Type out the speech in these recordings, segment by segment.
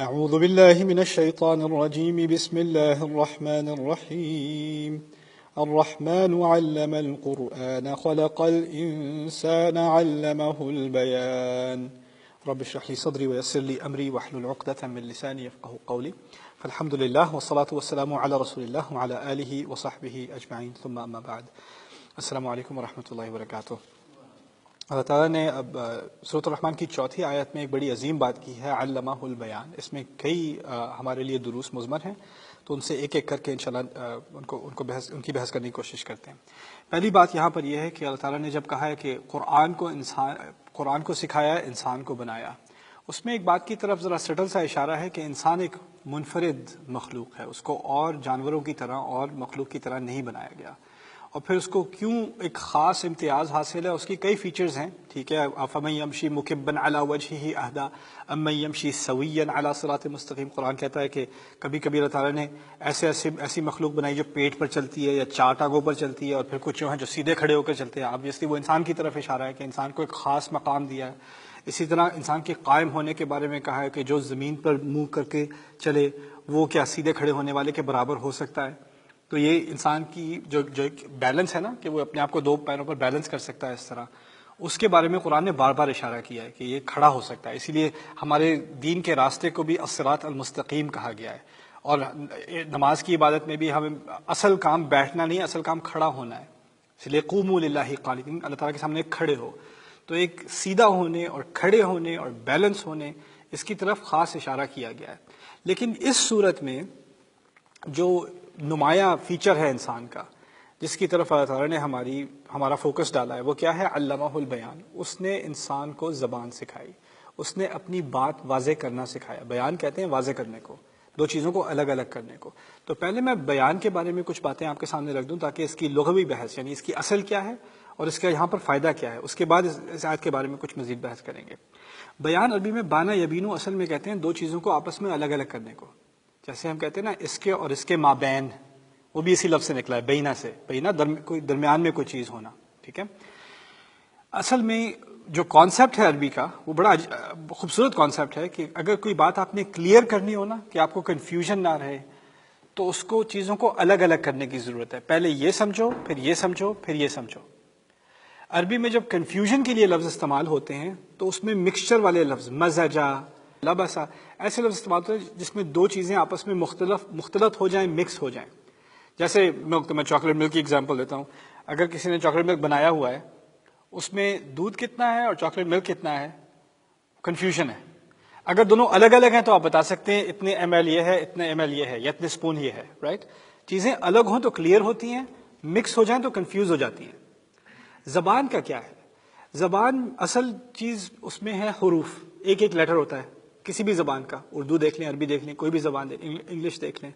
أعوذ بالله من الشيطان الرجيم بسم الله الرحمن الرحيم الرحمن علم القرآن خلق الإنسان علمه البيان رب اشرح لي صدري ويسر لي أمري واحلل عقدة من لساني يفقهوا قولي فالحمد لله والصلاة والسلام على رسول الله وعلى آله وصحبه أجمعين ثم أما بعد السلام علیکم ورحمۃ اللہ وبرکاتہ۔ اللہ تعالیٰ نے اب سورۃ الرحمن کی چوتھی آیت میں ایک بڑی عظیم بات کی ہے، علمہ البیان۔ اس میں کئی ہمارے لیے دروس مضمر ہیں، تو ان سے ایک ایک کر کے انشاءاللہ ان کی بحث کرنے کی کوشش کرتے ہیں۔ پہلی بات یہاں پر یہ ہے کہ اللہ تعالیٰ نے جب کہا ہے کہ قرآن کو سکھایا، انسان کو بنایا، اس میں ایک بات کی طرف ذرا سٹل سا اشارہ ہے کہ انسان ایک منفرد مخلوق ہے، اس کو اور جانوروں کی طرح اور مخلوق کی طرح نہیں بنایا گیا۔ اور پھر اس کو کیوں ایک خاص امتیاز حاصل ہے، اس کی کئی فیچرز ہیں، ٹھیک ہے۔ افمن یمشی مکبا علی وجہہ اہدی امن یمشی سویا علی صراط مستقیم۔ قرآن کہتا ہے کہ کبھی کبھی اللہ تعالیٰ نے ایسی مخلوق بنائی جو پیٹ پر چلتی ہے یا چار ٹانگوں پر چلتی ہے، اور پھر کچھ جو ہیں جو سیدھے کھڑے ہو کر چلتے ہیں۔ آبویسلی وہ انسان کی طرف اشارہ ہے کہ انسان کو ایک خاص مقام دیا ہے۔ اسی طرح انسان کے قائم ہونے کے بارے میں کہا ہے کہ جو زمین پر منہ کر کے چلے وہ کیا سیدھے کھڑے ہونے والے کے برابر ہو سکتا ہے؟ تو یہ انسان کی جو بیلنس ہے نا، کہ وہ اپنے آپ کو دو پیروں پر بیلنس کر سکتا ہے، اس طرح اس کے بارے میں قرآن نے بار بار اشارہ کیا ہے کہ یہ کھڑا ہو سکتا ہے۔ اسی لیے ہمارے دین کے راستے کو بھی الصراط المستقیم کہا گیا ہے۔ اور نماز کی عبادت میں بھی ہمیں اصل کام بیٹھنا نہیں، اصل کام کھڑا ہونا ہے۔ اس لیے قوموا للہ قانتین، اللہ تعالیٰ کے سامنے کھڑے ہو۔ تو ایک سیدھا ہونے اور کھڑے ہونے اور بیلنس ہونے، اس کی طرف خاص اشارہ کیا گیا ہے۔ لیکن اس صورت میں جو نمایاں فیچر ہے انسان کا، جس کی طرف اللہ تعالیٰ نے ہمارا فوکس ڈالا ہے، وہ کیا ہے؟ علمہ البیان۔ اس نے انسان کو زبان سکھائی، اس نے اپنی بات واضح کرنا سکھایا۔ بیان کہتے ہیں واضح کرنے کو، دو چیزوں کو الگ الگ کرنے کو۔ تو پہلے میں بیان کے بارے میں کچھ باتیں آپ کے سامنے رکھ دوں تاکہ اس کی لغوی بحث، یعنی اس کی اصل کیا ہے اور اس کا یہاں پر فائدہ کیا ہے، اس کے بعد اس آیت کے بارے میں کچھ مزید بحث کریں گے۔ بیان عربی میں بانا یبینو اصل میں کہتے ہیں دو چیزوں کو آپس میں الگ الگ کرنے کو۔ جیسے ہم کہتے ہیں نا اس کے اور اس کے مابین، وہ بھی اسی لفظ سے نکلا ہے، بینا سے۔ بینا کوئی درمیان میں کوئی چیز ہونا، ٹھیک ہے۔ اصل میں جو کانسیپٹ ہے عربی کا، وہ بڑا خوبصورت کانسیپٹ ہے کہ اگر کوئی بات آپ نے کلیئر کرنی ہو نا، کہ آپ کو کنفیوژن نہ رہے، تو اس کو چیزوں کو الگ الگ کرنے کی ضرورت ہے۔ پہلے یہ سمجھو، پھر یہ سمجھو، پھر یہ سمجھو۔ عربی میں جب کنفیوژن کے لیے لفظ استعمال ہوتے ہیں تو اس میں مکسچر والے لفظ، مزجا، لبسا، ایسے لفظ استعمال ہوتے ہیں جس میں دو چیزیں آپس میں مختلط ہو جائیں، مکس ہو جائیں۔ جیسے میں چاکلیٹ ملک کی ایگزامپل دیتا ہوں۔ اگر کسی نے چاکلیٹ ملک بنایا ہوا ہے، اس میں دودھ کتنا ہے اور چاکلیٹ ملک کتنا ہے، کنفیوژن ہے۔ اگر دونوں الگ الگ ہیں تو آپ بتا سکتے ہیں اتنے ایم ایل یہ ہے، اتنے ایم ایل یہ ہے، یا اتنے اسپون یہ ہے، رائٹ۔ چیزیں الگ ہوں تو کلیئر ہوتی ہیں، مکس ہو جائیں تو کنفیوز ہو جاتی ہیں۔ زبان کا کیا ہے؟ زبان اصل چیز اس میں ہے حروف، ایک ایک لیٹر ہوتا ہے کسی بھی زبان کا۔ اردو دیکھ لیں، عربی دیکھ لیں، کوئی بھی زبان دیکھ لیں، انگلش دیکھ لیں،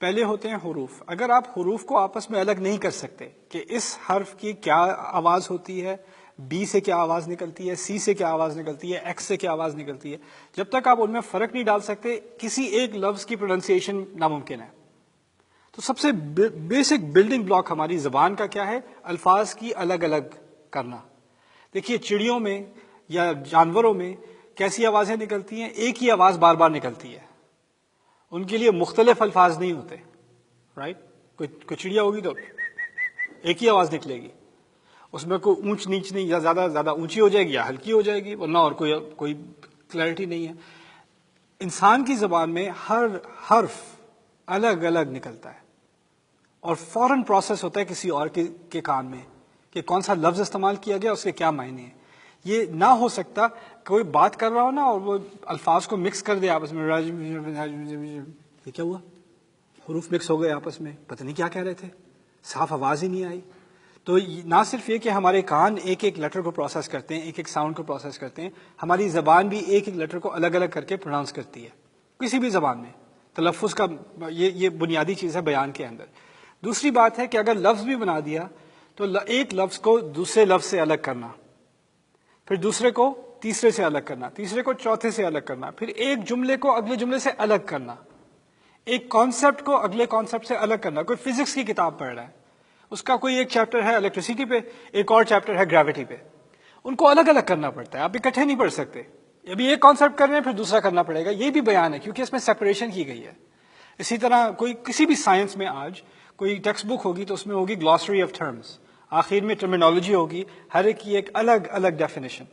پہلے ہوتے ہیں حروف۔ اگر آپ حروف کو آپس میں الگ نہیں کر سکتے کہ اس حرف کی کیا آواز ہوتی ہے، بی سے کیا آواز نکلتی ہے، سی سے کیا آواز نکلتی ہے، ایکس سے کیا آواز نکلتی ہے، جب تک آپ ان میں فرق نہیں ڈال سکتے، کسی ایک لفظ کی پروننسیشن ناممکن ہے۔ تو سب سے بیسک بلڈنگ بلاک ہماری زبان کا کیا ہے؟ الفاظ کی الگ الگ کرنا۔ دیکھیے چڑیوں میں یا جانوروں میں کیسی آوازیں نکلتی ہیں؟ ایک ہی آواز بار بار نکلتی ہے، ان کے لیے مختلف الفاظ نہیں ہوتے، رائٹ۔ کوئی چڑیا ہوگی تو ایک ہی آواز نکلے گی، اس میں کوئی اونچ نیچ نہیں، یا زیادہ اونچی ہو جائے گی یا ہلکی ہو جائے گی، ورنہ اور کوئی کلیئرٹی نہیں ہے۔ انسان کی زبان میں ہر حرف الگ الگ نکلتا ہے اور فوراً پروسیس ہوتا ہے کسی اور کے کان میں کہ کون سا لفظ استعمال کیا گیا، اس کے کیا معنی ہیں۔ یہ نہ ہو سکتا کوئی بات کر رہا ہو نا اور وہ الفاظ کو مکس کر دے آپس میں، یہ کیا ہوا؟ حروف مکس ہو گئے آپس میں، پتہ نہیں کیا کہہ رہے تھے، صاف آواز ہی نہیں آئی۔ تو نہ صرف یہ کہ ہمارے کان ایک ایک لیٹر کو پروسیس کرتے ہیں، ایک ایک ساؤنڈ کو پروسیس کرتے ہیں، ہماری زبان بھی ایک ایک لیٹر کو الگ الگ کر کے پروناؤنس کرتی ہے کسی بھی زبان میں۔ تلفظ کا یہ بنیادی چیز ہے بیان کے اندر۔ دوسری بات ہے کہ اگر لفظ بھی بنا دیا تو ایک لفظ کو دوسرے لفظ سے الگ کرنا، پھر دوسرے کو تیسرے سے الگ کرنا، تیسرے کو چوتھے سے الگ کرنا، پھر ایک جملے کو اگلے جملے سے الگ کرنا، ایک کانسیپٹ کو اگلے کانسیپٹ سے الگ کرنا۔ کوئی فزکس کی کتاب پڑھ رہا ہے، اس کا کوئی ایک چیپٹر ہے الیکٹریسٹی پہ، ایک اور چیپٹر ہے گریوٹی پہ، ان کو الگ الگ کرنا پڑتا ہے، آپ اکٹھے نہیں پڑھ سکتے۔ ابھی ایک کانسیپٹ کر رہے ہیں پھر دوسرا کرنا پڑے گا، یہ بھی بیان ہے کیونکہ اس میں سیپریشن کی گئی ہے. اسی طرح کوئی کسی بھی سائنس میں آج کوئی ٹیکسٹ بک ہوگی تو اس میں ہوگی گلاسری آف ٹرمز، آخر میں ٹرمینالوجی ہوگی، ہر ایک کی ایک الگ الگ ڈیفینیشن.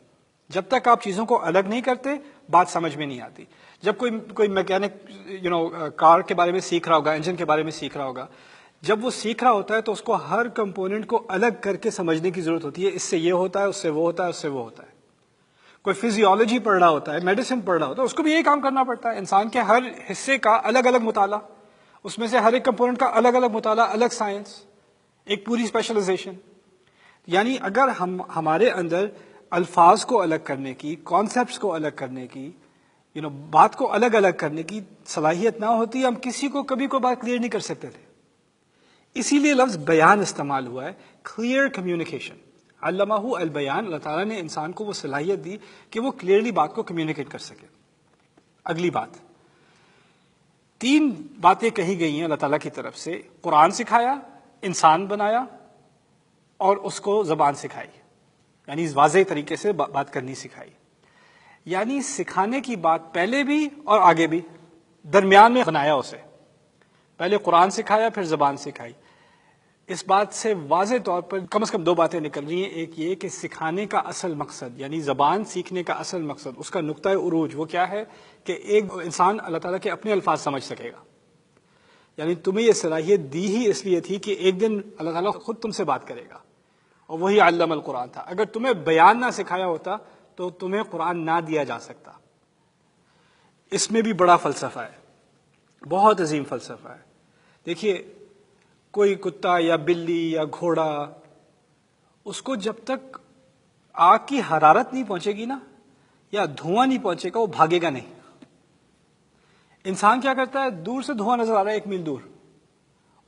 جب تک آپ چیزوں کو الگ نہیں کرتے بات سمجھ میں نہیں آتی. جب کوئی میکینک کار کے بارے میں سیکھ رہا ہوگا، انجن کے بارے میں سیکھ رہا ہوگا، جب وہ سیکھ رہا ہوتا ہے تو اس کو ہر کمپوننٹ کو الگ کر کے سمجھنے کی ضرورت ہوتی ہے. اس سے یہ ہوتا ہے، اس سے وہ ہوتا ہے، اس سے وہ ہوتا ہے. کوئی فزیولوجی پڑھ رہا ہوتا ہے، میڈیسن پڑھ رہا ہوتا ہے، اس کو بھی یہی کام کرنا پڑتا ہے. انسان کے ہر حصے کا الگ الگ مطالعہ، اس میں سے ہر ایک کمپوننٹ کا الگ الگ مطالعہ، الگ سائنس، ایک پوری اسپیشلائزیشن. یعنی اگر ہمارے اندر الفاظ کو الگ کرنے کی، کانسیپٹس کو الگ کرنے کی، بات کو الگ الگ کرنے کی صلاحیت نہ ہوتی، ہم کسی کو کبھی کوئی بات کلیئر نہیں کر سکتے تھے. اسی لیے لفظ بیان استعمال ہوا ہے، کلیئر کمیونیکیشن. علمہ البیان، اللہ تعالیٰ نے انسان کو وہ صلاحیت دی کہ وہ کلیئرلی بات کو کمیونیکیٹ کر سکے. اگلی بات، 3 باتیں کہی گئی ہیں اللہ تعالیٰ کی طرف سے: قرآن سکھایا، انسان بنایا، اور اس کو زبان سکھائی، یعنی واضح طریقے سے بات کرنی سکھائی. یعنی سکھانے کی بات پہلے بھی اور آگے بھی، درمیان میں بنایا اسے. پہلے قرآن سکھایا پھر زبان سکھائی. اس بات سے واضح طور پر کم از کم 2 باتیں نکل رہی ہیں. ایک یہ کہ سکھانے کا اصل مقصد، یعنی زبان سیکھنے کا اصل مقصد، اس کا نقطۂ عروج وہ کیا ہے کہ ایک انسان اللہ تعالیٰ کے اپنے الفاظ سمجھ سکے گا. یعنی تمہیں یہ صلاحیت دی ہی اس لیے تھی کہ ایک دن اللہ تعالیٰ خود تم سے بات کرے گا، اور وہی علم القرآن تھا. اگر تمہیں بیان نہ سکھایا ہوتا تو تمہیں قرآن نہ دیا جا سکتا. اس میں بھی بڑا فلسفہ ہے، بہت عظیم فلسفہ ہے. دیکھیے، کوئی کتا یا بلی یا گھوڑا، اس کو جب تک آگ کی حرارت نہیں پہنچے گی نا، یا دھواں نہیں پہنچے گا، وہ بھاگے گا نہیں. انسان کیا کرتا ہے؟ دور سے دھواں نظر آ رہا ہے 1 میل دور،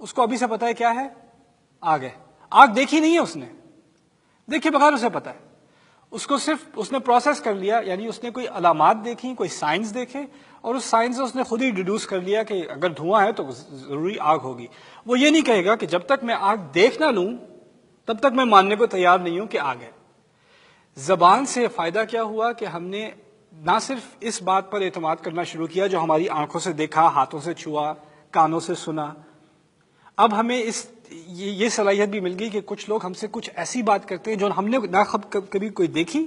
اس کو ابھی سے پتا ہے کیا ہے؟ آگ ہے. آگ دیکھی نہیں ہے اس نے، دیکھے بغیر اسے پتا ہے. اس کو صرف اس نے پروسیس کر لیا، یعنی اس نے کوئی علامات دیکھی، کوئی سائنس دیکھے، اور اس سائنس سے اس نے خود ہی ڈیڈیوس کر لیا کہ اگر دھواں ہے تو ضروری آگ ہوگی. وہ یہ نہیں کہے گا کہ جب تک میں آگ دیکھ نہ لوں تب تک میں ماننے کو تیار نہیں ہوں کہ آگ ہے. زبان سے فائدہ کیا ہوا کہ ہم نے نہ صرف اس بات پر اعتماد کرنا شروع کیا جو ہماری آنکھوں سے دیکھا، ہاتھوں سے چھوا، کانوں سے سنا. اب ہمیں یہ صلاحیت بھی مل گئی کہ کچھ لوگ ہم سے کچھ ایسی بات کرتے ہیں جو ہم نے نہ کبھی کوئی دیکھی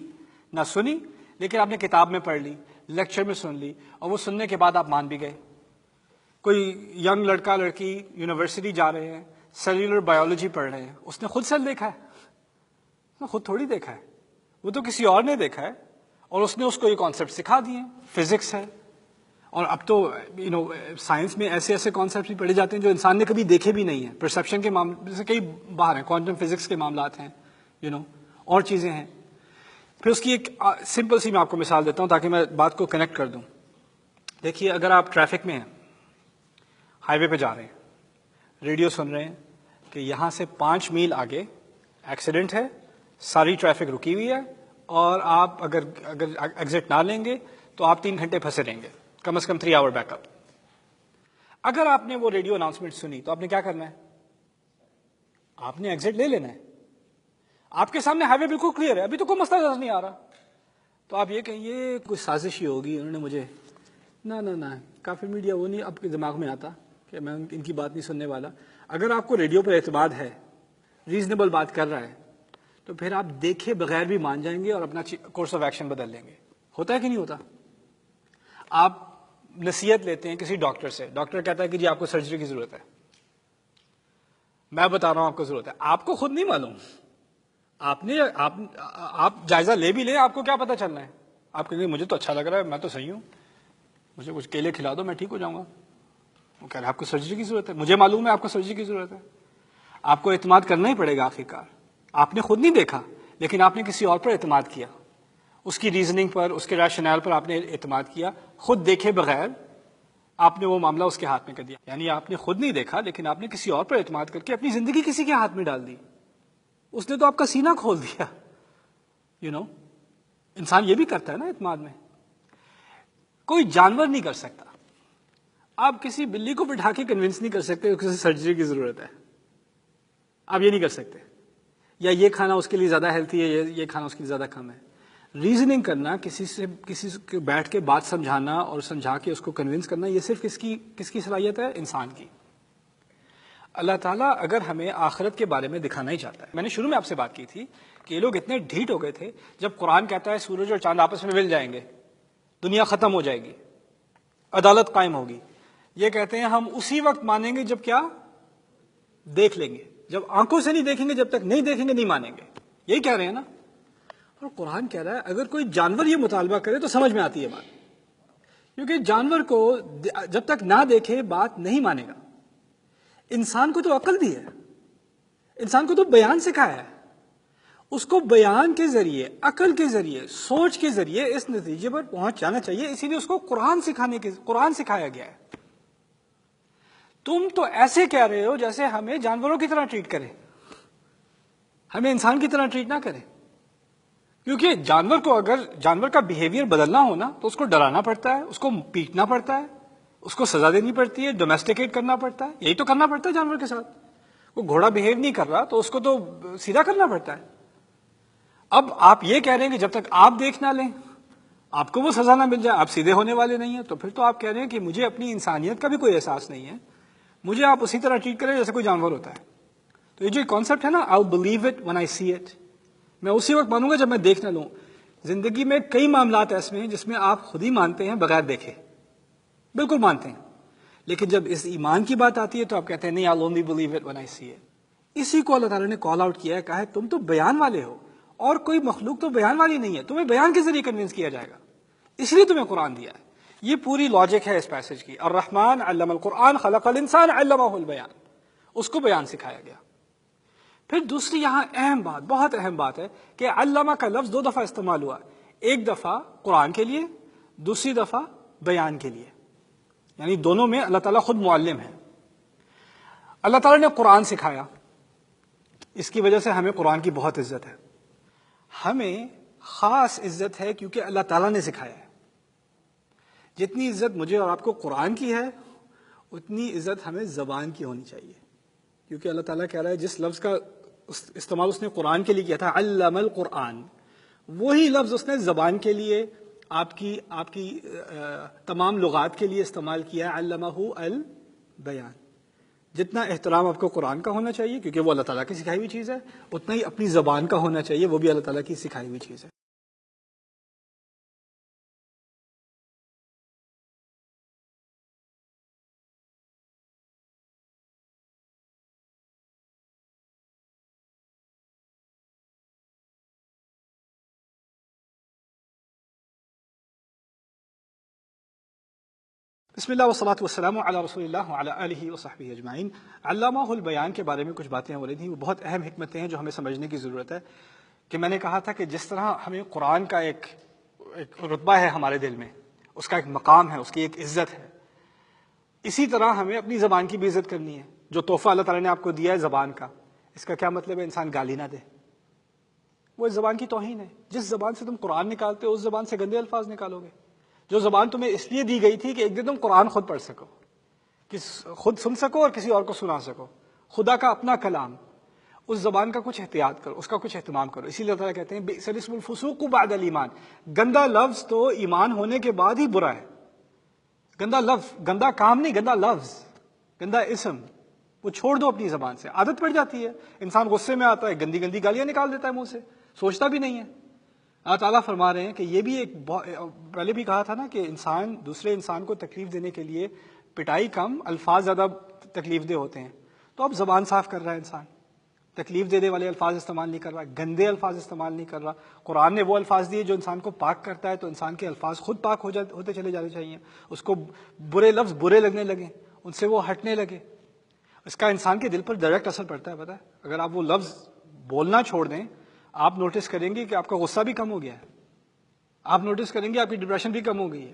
نہ سنی، لیکن آپ نے کتاب میں پڑھ لی، لیکچر میں سن لی، اور وہ سننے کے بعد آپ مان بھی گئے. کوئی ینگ لڑکا لڑکی یونیورسٹی جا رہے ہیں، سیلولر بایولوجی پڑھ رہے ہیں، اس نے خود سیل دیکھا ہے؟ اس نے خود تھوڑی دیکھا ہے، وہ تو کسی اور نے دیکھا ہے، اور اس نے اس کو یہ کانسیپٹ سکھا دیے. فزکس ہے، اور اب تو سائنس میں ایسے ایسے کانسیپٹ بھی پڑھے جاتے ہیں جو انسان نے کبھی دیکھے بھی نہیں ہیں. پرسیپشن کے معاملے سے کئی باہر ہیں، کوانٹم فزکس کے معاملات ہیں، اور چیزیں ہیں. پھر اس کی ایک سمپل سی میں آپ کو مثال دیتا ہوں تاکہ میں بات کو کنیکٹ کر دوں. دیکھیے، اگر آپ ٹریفک میں ہیں، ہائی وے پہ جا رہے ہیں، ریڈیو سن رہے ہیں کہ یہاں سے 5 میل آگے ایکسیڈنٹ ہے، ساری ٹریفک رکی ہوئی ہے، اور آپ اگر ایگزٹ نہ لیں گے تو آپ 3 گھنٹے پھنسے رہیں گے، کم از کم 3 آور بیک اپ. اگر آپ نے وہ ریڈیو اناؤنسمنٹ سنی تو آپ نے کیا کرنا ہے؟ آپ نے ایگزٹ لے لینا ہے. آپ کے سامنے ہائی وے بالکل کلیئر ہے، ابھی تو کوئی مسئلہ نظر نہیں آ رہا. تو آپ یہ کہیں یہ کوئی سازش ہی ہوگی، انہوں نے مجھے نہ کافی میڈیا وہ نہیں اب کے دماغ میں آتا کہ میں ان کی بات نہیں سننے والا. اگر آپ کو ریڈیو پر اعتماد ہے، ریزنیبل بات کر رہا ہے، تو پھر آپ دیکھے بغیر بھی مان جائیں گے اور اپنا کورس آف ایکشن بدل لیں گے. ہوتا ہے کہ نہیں ہوتا؟ آپ نصیحت لیتے ہیں کسی ڈاکٹر سے، ڈاکٹر کہتا ہے کہ جی آپ کو سرجری کی ضرورت ہے. میں بتا رہا ہوں آپ کو ضرورت ہے، آپ کو خود نہیں معلوم. آپ جائزہ لے بھی لیں، آپ کو کیا پتا چلنا ہے؟ آپ کہیں گے مجھے تو اچھا لگ رہا ہے، میں تو صحیح ہوں، مجھے کچھ کیلے کھلا دو میں ٹھیک ہو جاؤں گا. وہ کہہ رہے ہیں آپ کو سرجری کی ضرورت ہے، مجھے معلوم ہے آپ کو سرجری کی ضرورت ہے. آپ کو اعتماد کرنا ہی پڑے گا آخرکار. آپ نے خود نہیں دیکھا لیکن آپ نے کسی اور پر اعتماد کیا، اس کی ریزننگ پر، اس کے ریشنل پر آپ نے اعتماد کیا، خود دیکھے بغیر آپ نے وہ معاملہ اس کے ہاتھ میں کر دیا. یعنی آپ نے خود نہیں دیکھا لیکن آپ نے کسی اور پر اعتماد کر کے اپنی زندگی کسی کے ہاتھ میں ڈال دی. اس نے تو آپ کا سینہ کھول دیا. انسان یہ بھی کرتا ہے نا اعتماد میں. کوئی جانور نہیں کر سکتا. آپ کسی بلی کو بٹھا کے کنونس نہیں کر سکتے کہ اسے سرجری کی ضرورت ہے. آپ یہ نہیں کر سکتے. یا یہ کھانا اس کے لیے زیادہ ہیلتھی ہے، یہ کھانا اس کے لیے زیادہ کم ہے. ریزننگ کرنا، کسی سے بیٹھ کے بات سمجھانا اور سمجھا کے اس کو کنونس کرنا، یہ صرف کس کی صلاحیت ہے؟ انسان کی۔ اللہ تعالیٰ اگر ہمیں آخرت کے بارے میں دکھانا ہی چاہتا ہے، میں نے شروع میں آپ سے بات کی تھی کہ یہ لوگ اتنے ڈھیٹ ہو گئے تھے جب قرآن کہتا ہے سورج اور چاند آپس میں مل جائیں گے، دنیا ختم ہو جائے گی، عدالت قائم ہوگی، یہ کہتے ہیں ہم اسی وقت مانیں گے جب کیا دیکھ لیں گے، جب آنکھوں سے نہیں دیکھیں گے، جب تک نہیں دیکھیں گے نہیں مانیں گے، یہی کہہ رہے ہیں نا۔ اور قرآن کہہ رہا ہے اگر کوئی جانور یہ مطالبہ کرے تو سمجھ میں آتی ہے بات، کیونکہ جانور کو جب تک نہ دیکھے بات نہیں مانے گا۔ انسان کو تو عقل دی ہے، انسان کو تو بیان سکھایا ہے، اس کو بیان کے ذریعے، عقل کے ذریعے، سوچ کے ذریعے اس نتیجے پر پہنچ جانا چاہیے، اسی لیے اس کو قرآن سکھایا گیا ہے۔ تم تو ایسے کہہ رہے ہو جیسے ہمیں جانوروں کی طرح ٹریٹ کرے، ہمیں انسان کی طرح ٹریٹ نہ کرے، کیونکہ جانور کا بیہیویئر بدلنا ہونا تو اس کو ڈرانا پڑتا ہے، اس کو پیٹنا پڑتا ہے، اس کو سزا دینی پڑتی ہے، ڈومیسٹیکیٹ کرنا پڑتا ہے، یہی تو کرنا پڑتا ہے جانور کے ساتھ۔ وہ گھوڑا بیہیو نہیں کر رہا تو اس کو تو سیدھا کرنا پڑتا ہے۔ اب آپ یہ کہہ رہے ہیں کہ جب تک آپ دیکھ نہ لیں، آپ کو وہ سزا نہ مل جائے، آپ سیدھے ہونے والے نہیں ہیں، تو پھر تو آپ کہہ رہے ہیں کہ مجھے اپنی انسانیت کا بھی کوئی احساس نہیں ہے، مجھے آپ اسی طرح ٹریٹ کریں جیسے کوئی جانور ہوتا ہے۔ تو یہ جو کانسیپٹ ہے نا، I'll believe it when I see it، میں اسی وقت مانوں گا جب میں دیکھ نہ لوں۔ زندگی میں کئی معاملات ایسے ہیں جس میں آپ خود ہی مانتے ہیں بغیر دیکھے، بالکل مانتے ہیں، لیکن جب اس ایمان کی بات آتی ہے تو آپ کہتے ہیں نہیں I'll only believe it when I see it۔ اسی کو اللہ تعالیٰ نے کال آؤٹ کیا ہے، کہا ہے تم تو بیان والے ہو اور کوئی مخلوق تو بیان والی نہیں ہے، تمہیں بیان کے ذریعے کنونس کیا جائے گا، اس لیے تمہیں قرآن دیا ہے۔ یہ پوری لاجک ہے اس پیسج کی، الرحمن علم القرآن خلق الانسان علمہ البیان، اس کو بیان سکھایا گیا۔ پھر دوسری یہاں اہم بات، بہت اہم بات ہے کہ علامہ کا لفظ 2 دفعہ استعمال ہوا، ایک دفعہ قرآن کے لیے، دوسری دفعہ بیان کے لیے، یعنی دونوں میں اللہ تعالیٰ خود معلم ہے۔ اللہ تعالیٰ نے قرآن سکھایا، اس کی وجہ سے ہمیں قرآن کی بہت عزت ہے، ہمیں خاص عزت ہے کیونکہ اللہ تعالیٰ نے سکھایا ہے۔ جتنی عزت مجھے اور آپ کو قرآن کی ہے اتنی عزت ہمیں زبان کی ہونی چاہیے، کیونکہ اللہ تعالیٰ کہہ رہا ہے جس لفظ کا استعمال اس نے قرآن کے لیے کیا تھا، علم القرآن، وہی لفظ اس نے زبان کے لیے، آپ کی تمام لغات کے لیے استعمال کیا ہے، علمہ البیان۔ جتنا احترام آپ کو قرآن کا ہونا چاہیے کیونکہ وہ اللہ تعالیٰ کی سکھائی ہوئی چیز ہے، اتنا ہی اپنی زبان کا ہونا چاہیے، وہ بھی اللہ تعالیٰ کی سکھائی ہوئی چیز ہے۔ بسم اللہ والصلاة والسلام علی رسول اللہ وعلی آلہ وصحبہ اجمعین۔ علامہ البیان کے بارے میں کچھ باتیں ہو رہی تھیں، وہ بہت اہم حکمتیں ہیں جو ہمیں سمجھنے کی ضرورت ہے۔ کہ میں نے کہا تھا کہ جس طرح ہمیں قرآن کا ایک رتبہ ہے ہمارے دل میں، اس کا ایک مقام ہے، اس کی ایک عزت ہے، اسی طرح ہمیں اپنی زبان کی بھی عزت کرنی ہے۔ جو تحفہ اللہ تعالیٰ نے آپ کو دیا ہے زبان کا، اس کا کیا مطلب ہے؟ انسان گالی نہ دے، وہ اس زبان کی توہین ہے۔ جس زبان سے تم قرآن نکالتے ہو اس زبان سے گندے الفاظ نکالو گے۔ جو زبان تمہیں اس لیے دی گئی تھی کہ ایک دن تم قرآن خود پڑھ سکو، خود سن سکو اور کسی اور کو سنا سکو، خدا کا اپنا کلام، اس زبان کا کچھ احتیاط کرو، اس کا کچھ اہتمام کرو۔ اسی لیے اللہ تعالیٰ کہتے ہیں بئس الاسم الفسوق بعد الایمان، گندا لفظ تو ایمان ہونے کے بعد ہی برا ہے۔ گندا لفظ، گندا کام نہیں، گندا لفظ، گندا اسم، وہ چھوڑ دو اپنی زبان سے۔ عادت پڑ جاتی ہے، انسان غصے میں آتا ہے گندی گندی گالیاں نکال دیتا ہے منہ سے، سوچتا بھی نہیں ہے۔ اللہ تعالیٰ فرما رہے ہیں کہ یہ بھی ایک پہلے بھی کہا تھا نا کہ انسان دوسرے انسان کو تکلیف دینے کے لیے پٹائی کم، الفاظ زیادہ تکلیف دہ ہوتے ہیں۔ تو اب زبان صاف کر رہا ہے انسان، تکلیف دینے والے الفاظ استعمال نہیں کر رہا، گندے الفاظ استعمال نہیں کر رہا۔ قرآن نے وہ الفاظ دیے جو انسان کو پاک کرتا ہے، تو انسان کے الفاظ خود پاک ہوتے چلے جانے چاہیے، اس کو برے لفظ برے لگنے لگیں، ان سے وہ ہٹنے لگے۔ اس کا انسان کے دل پر ڈائریکٹ اثر پڑتا ہے، پتہ ہے؟ اگر آپ وہ لفظ بولنا چھوڑ دیں، آپ نوٹس کریں گے کہ آپ کا غصہ بھی کم ہو گیا ہے، آپ نوٹس کریں گے آپ کی ڈپریشن بھی کم ہو گئی ہے۔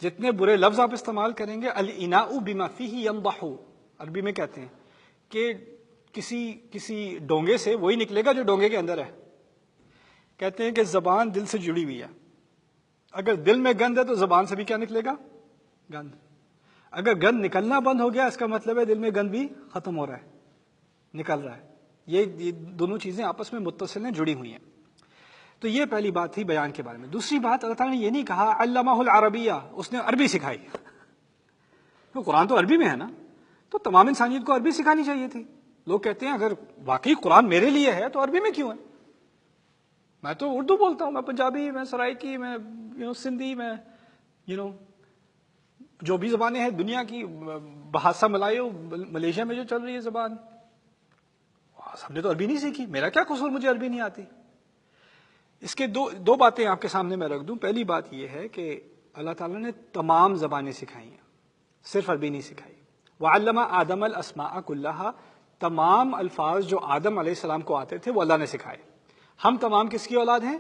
جتنے برے لفظ آپ استعمال کریں گے، الاناء بما فیہ ینضح، عربی میں کہتے ہیں کہ کسی ڈونگے سے وہی نکلے گا جو ڈونگے کے اندر ہے۔ کہتے ہیں کہ زبان دل سے جڑی ہوئی ہے، اگر دل میں گند ہے تو زبان سے بھی کیا نکلے گا؟ گند۔ اگر گند نکلنا بند ہو گیا، اس کا مطلب ہے دل میں گند بھی ختم ہو رہا ہے، نکل رہا ہے۔ یہ دونوں چیزیں آپس میں متصل ہیں، جڑی ہوئی ہیں۔ تو یہ پہلی بات تھی بیان کے بارے میں. دوسری بات، اللہ تعالیٰ نے یہ نہیں کہا علمہ العربیہ، اس نے عربی سکھائی. تو قرآن تو عربی میں ہے نا، تو تمام انسانیت کو عربی سکھانی چاہیے تھی. لوگ کہتے ہیں اگر واقعی قرآن میرے لیے ہے تو عربی میں کیوں ہے؟ میں تو اردو بولتا ہوں، میں پنجابی، میں سرائکی، میں سندھی، میں جو بھی زبانیں ہیں دنیا کی، بھاشا ملایو ملیشیا میں جو چل رہی ہے زبان، ہم نے تو عربی نہیں سیکھی. میرا کیا قصور مجھے عربی نہیں آتی؟ اس کے دو باتیں آپ کے سامنے میں رکھ دوں. پہلی بات یہ ہے کہ اللہ تعالیٰ نے تمام زبانیں سکھائی ہیں، صرف عربی نہیں سکھائی. وَعَلَّمَ آدَمَ الْأَسْمَاءَ كُلَّهَا، تمام الفاظ جو آدم علیہ السلام کو آتے تھے وہ اللہ نے سکھائے. ہم تمام کس کی اولاد ہیں؟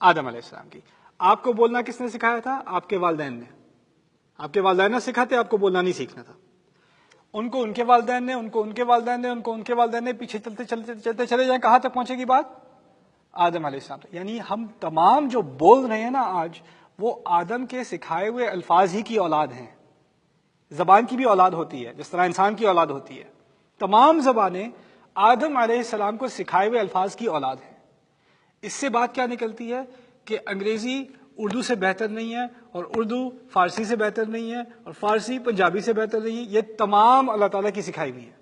آدم علیہ السلام کی. آپ کو بولنا کس نے سکھایا تھا؟ آپ کے والدین نے. آپ کے والدین نہ سکھاتے، آپ کو بولنا نہیں سیکھنا تھا. ان کو ان کے والدین نے، ان کو ان کے والدین نے، ان کو ان کے والدین نے، پیچھے چلتے چلتے چلتے چلے جائیں، کہاں تک پہنچے گی بات؟ آدم علیہ السلام. یعنی ہم تمام جو بول رہے ہیں نا آج، وہ آدم کے سکھائے ہوئے الفاظ ہی کی اولاد ہیں. زبان کی بھی اولاد ہوتی ہے جس طرح انسان کی اولاد ہوتی ہے. تمام زبانیں آدم علیہ السلام کو سکھائے ہوئے الفاظ کی اولاد ہیں. اس سے بات کیا نکلتی ہے کہ انگریزی اردو سے بہتر نہیں ہے، اور اردو فارسی سے بہتر نہیں ہے، اور فارسی پنجابی سے بہتر نہیں ہے. یہ تمام اللہ تعالیٰ کی سکھائی ہوئی ہیں،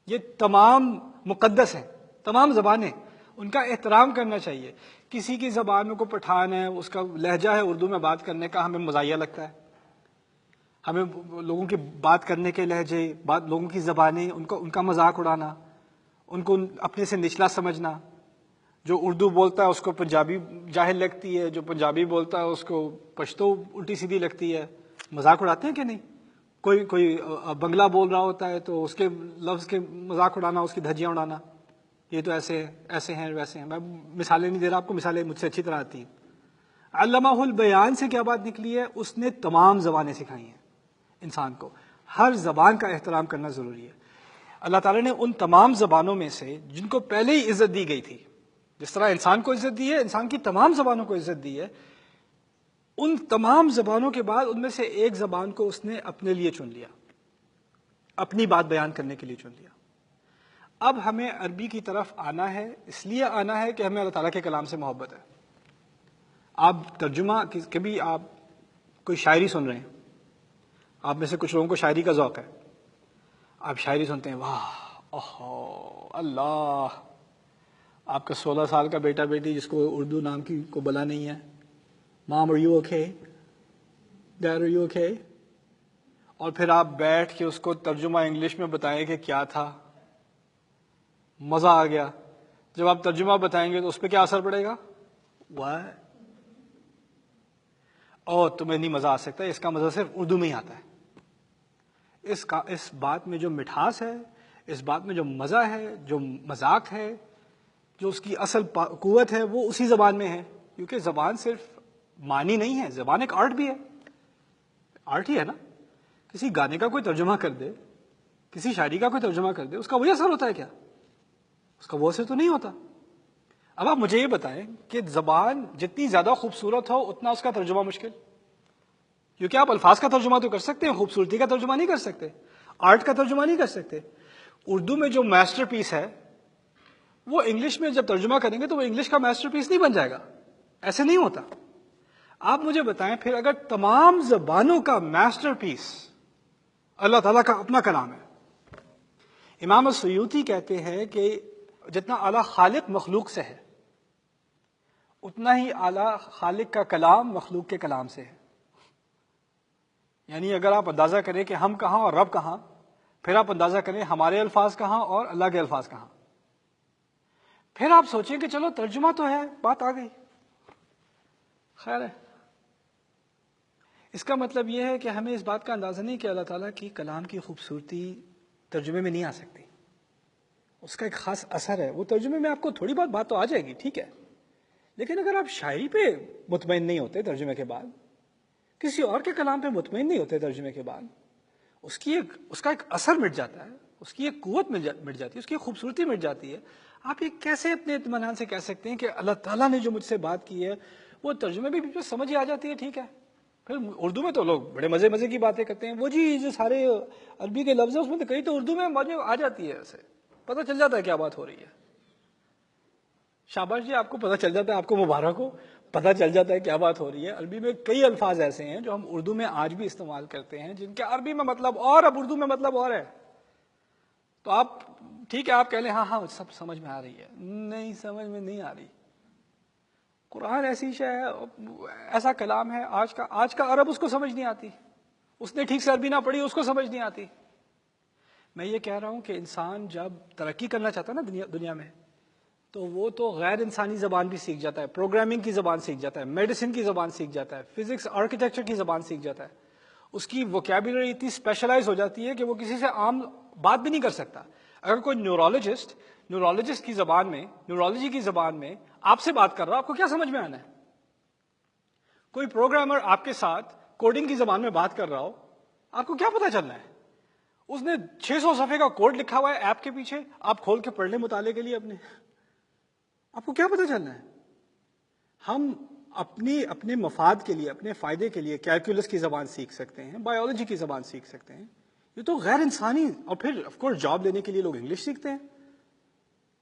یہ تمام مقدس ہیں. تمام زبانیں، ان کا احترام کرنا چاہیے. کسی کی زبان میں کوئی پٹھان ہے، اس کا لہجہ ہے اردو میں بات کرنے کا، ہمیں مزاحیہ لگتا ہے. ہمیں لوگوں کی بات کرنے کے لہجے، لوگوں کی زبانیں، ان کا مذاق اڑانا، ان کو اپنے سے نچلا سمجھنا. جو اردو بولتا ہے اس کو پنجابی جاہل لگتی ہے، جو پنجابی بولتا ہے اس کو پشتو الٹی سیدھی لگتی ہے. مذاق اڑاتے ہیں کہ نہیں؟ کوئی بنگلہ بول رہا ہوتا ہے تو اس کے لفظ کے مذاق اڑانا، اس کی دھجیاں اڑانا، یہ تو ایسے ہیں ویسے ہیں. میں مثالیں نہیں دے رہا آپ کو، مثالیں مجھ سے اچھی طرح آتی ہیں. علامہ البیان سے کیا بات نکلی ہے؟ اس نے تمام زبانیں سکھائی ہیں انسان کو. ہر زبان کا احترام کرنا ضروری ہے. اللہ تعالیٰ نے ان تمام زبانوں میں سے جن کو پہلے ہی عزت دی گئی تھی، جس طرح انسان کو عزت دی ہے، انسان کی تمام زبانوں کو عزت دی ہے، ان تمام زبانوں کے بعد ان میں سے ایک زبان کو اس نے اپنے لیے چن لیا، اپنی بات بیان کرنے کے لیے چن لیا. اب ہمیں عربی کی طرف آنا ہے، اس لیے آنا ہے کہ ہمیں اللہ تعالیٰ کے کلام سے محبت ہے. آپ ترجمہ کبھی آپ کوئی شاعری سن رہے ہیں، آپ میں سے کچھ لوگوں کو شاعری کا ذوق ہے، آپ شاعری سنتے ہیں، واہ اوہ اللہ، آپ کا 16 سال کا بیٹا بیٹی جس کو اردو نام کی کو بلا نہیں ہے، mom are you okay, dad are you okay, اور پھر آپ بیٹھ کے اس کو ترجمہ انگلش میں بتائیں کہ کیا تھا، مزہ آ گیا. جب آپ ترجمہ بتائیں گے تو اس پہ کیا اثر پڑے گا؟ واہ، اور تمہیں نہیں مزہ آ سکتا، اس کا مزہ صرف اردو میں ہی آتا ہے. اس بات میں جو مٹھاس ہے، اس بات میں جو مزہ ہے، جو مذاق ہے، جو اس کی اصل قوت ہے، وہ اسی زبان میں ہے. کیونکہ زبان صرف معنی نہیں ہے، زبان ایک آرٹ بھی ہے. آرٹ ہی ہے نا. کسی گانے کا کوئی ترجمہ کر دے، کسی شاعری کا کوئی ترجمہ کر دے، اس کا وہی اثر ہوتا ہے کیا؟ اس کا وہ اثر تو نہیں ہوتا. اب آپ مجھے یہ بتائیں کہ زبان جتنی زیادہ خوبصورت ہو اتنا اس کا ترجمہ مشکل. کیونکہ آپ الفاظ کا ترجمہ تو کر سکتے ہیں، خوبصورتی کا ترجمہ نہیں کر سکتے، آرٹ کا ترجمہ نہیں کر سکتے. اردو میں جو میسٹر پیس ہے وہ انگلش میں جب ترجمہ کریں گے تو وہ انگلش کا میسٹر پیس نہیں بن جائے گا. ایسے نہیں ہوتا. آپ مجھے بتائیں پھر اگر تمام زبانوں کا میسٹر پیس اللہ تعالیٰ کا اپنا کلام ہے. امام السیوطی کہتے ہیں کہ جتنا اعلیٰ خالق مخلوق سے ہے اتنا ہی اعلیٰ خالق کا کلام مخلوق کے کلام سے ہے. یعنی اگر آپ اندازہ کریں کہ ہم کہاں اور رب کہاں، پھر آپ اندازہ کریں ہمارے الفاظ کہاں اور اللہ کے الفاظ کہاں، پھر آپ سوچیں کہ چلو ترجمہ تو ہے، بات آ گئی. خیر ہے. اس کا مطلب یہ ہے کہ ہمیں اس بات کا اندازہ نہیں کہ اللہ تعالیٰ کی کلام کی خوبصورتی ترجمے میں نہیں آ سکتی. اس کا ایک خاص اثر ہے. وہ ترجمے میں آپ کو تھوڑی بہت بات تو آ جائے گی، ٹھیک ہے، لیکن اگر آپ شاعری پہ مطمئن نہیں ہوتے ترجمے کے بعد، کسی اور کے کلام پہ مطمئن نہیں ہوتے ترجمے کے بعد، اس کا ایک اثر مٹ جاتا ہے، اس کی ایک قوت مٹ جاتی ہے، اس کی ایک خوبصورتی مٹ جاتی ہے. آپ یہ کیسے اپنے اطمینان سے کہہ سکتے ہیں کہ اللہ تعالیٰ نے جو مجھ سے بات کی ہے وہ ترجمے میں بھی سمجھ ہی آ جاتی ہے؟ ٹھیک ہے. پھر اردو میں تو لوگ بڑے مزے کی باتیں کرتے ہیں، وہ جی جو سارے عربی کے لفظ ہیں اس میں تو کئی تو اردو میں مجھے آ جاتی ہے، ایسے پتہ چل جاتا ہے کیا بات ہو رہی ہے. شاباش جی، آپ کو پتہ چل جاتا ہے، آپ کو مبارک ہو، پتہ چل جاتا ہے کیا بات ہو رہی ہے۔ عربی میں کئی الفاظ ایسے ہیں جو ہم اردو میں آج بھی استعمال کرتے ہیں جن کے عربی میں مطلب اور اب اردو میں مطلب اور ہے۔ تو آپ ٹھیک ہے، آپ کہہ لیں ہاں ہاں سب سمجھ میں آ رہی ہے، نہیں سمجھ میں نہیں آ رہی۔ قرآن ایسی شے ہے، ایسا کلام ہے، آج کا عرب اس کو سمجھ نہیں آتی، اس نے ٹھیک سے عربی نہ پڑھی، اس کو سمجھ نہیں آتی۔ میں یہ کہہ رہا ہوں کہ انسان جب ترقی کرنا چاہتا ہے نا دنیا میں، تو وہ تو غیر انسانی زبان بھی سیکھ جاتا ہے، پروگرامنگ کی زبان سیکھ جاتا ہے، میڈیسن کی زبان سیکھ جاتا ہے، فزکس آرکیٹیکچر کی زبان سیکھ جاتا ہے۔ اس کی ووکیبلری اتنی اسپیشلائز ہو جاتی ہے کہ وہ کسی سے عام بات بھی نہیں کر سکتا۔ اگر کوئی نیورولوجسٹ کی زبان میں، نیورولوجی کی زبان میں آپ سے بات کر رہا، آپ کو کیا سمجھ میں آنا ہے؟ کوئی پروگرامر آپ کے ساتھ کوڈنگ کی زبان میں بات کر رہا ہو، آپ کو کیا پتا چلنا ہے؟ اس نے 600 صفحے کا کوڈ لکھا ہوا ہے ایپ کے پیچھے، آپ کھول کے پڑھ لیں مطالعے کے لیے اپنے، آپ کو کیا پتا چلنا ہے؟ ہم اپنے مفاد کے لیے، اپنے فائدے کے لیے کیلکولس کی زبان سیکھ سکتے ہیں، بایولوجی کی زبان سیکھ سکتے ہیں، یہ تو غیر انسانی۔ اور پھر آف کورس جاب لینے کے لیے لوگ انگلش سیکھتے ہیں،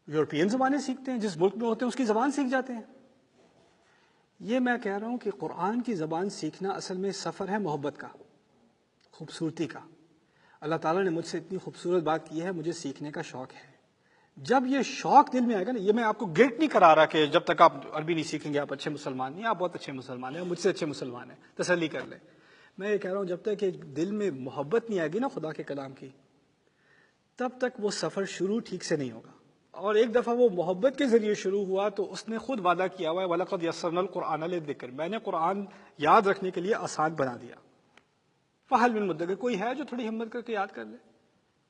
یورپین زبانیں سیکھتے ہیں، جس ملک میں ہوتے ہیں اس کی زبان سیکھ جاتے ہیں۔ یہ میں کہہ رہا ہوں کہ قرآن کی زبان سیکھنا اصل میں سفر ہے محبت کا، خوبصورتی کا۔ اللہ تعالیٰ نے مجھ سے اتنی خوبصورت بات کی ہے، مجھے سیکھنے کا شوق ہے۔ جب یہ شوق دل میں آئے گا نا، یہ میں آپ کو گلٹ نہیں کرا رہا کہ جب تک آپ عربی نہیں سیکھیں گے آپ اچھے مسلمان نہیں، آپ بہت اچھے مسلمان ہیں، مجھ سے اچھے مسلمان ہیں، تسلی کر لیں۔ میں یہ کہہ رہا ہوں جب تک کہ دل میں محبت نہیں آئے گی نا خدا کے کلام کی، تب تک وہ سفر شروع ٹھیک سے نہیں ہوگا۔ اور ایک دفعہ وہ محبت کے ذریعے شروع ہوا تو اس نے خود وعدہ کیا ہوا ہے وَلَقَدْ يَسَّرْنَا الْقُرْآنَ لِلذِّكْرِ، میں نے قرآن یاد رکھنے کے لیے آسان بنا دیا۔ فَهَلْ مِن مُدَّكِرٍ، کوئی ہے جو تھوڑی ہمت کر کے یاد کر لے،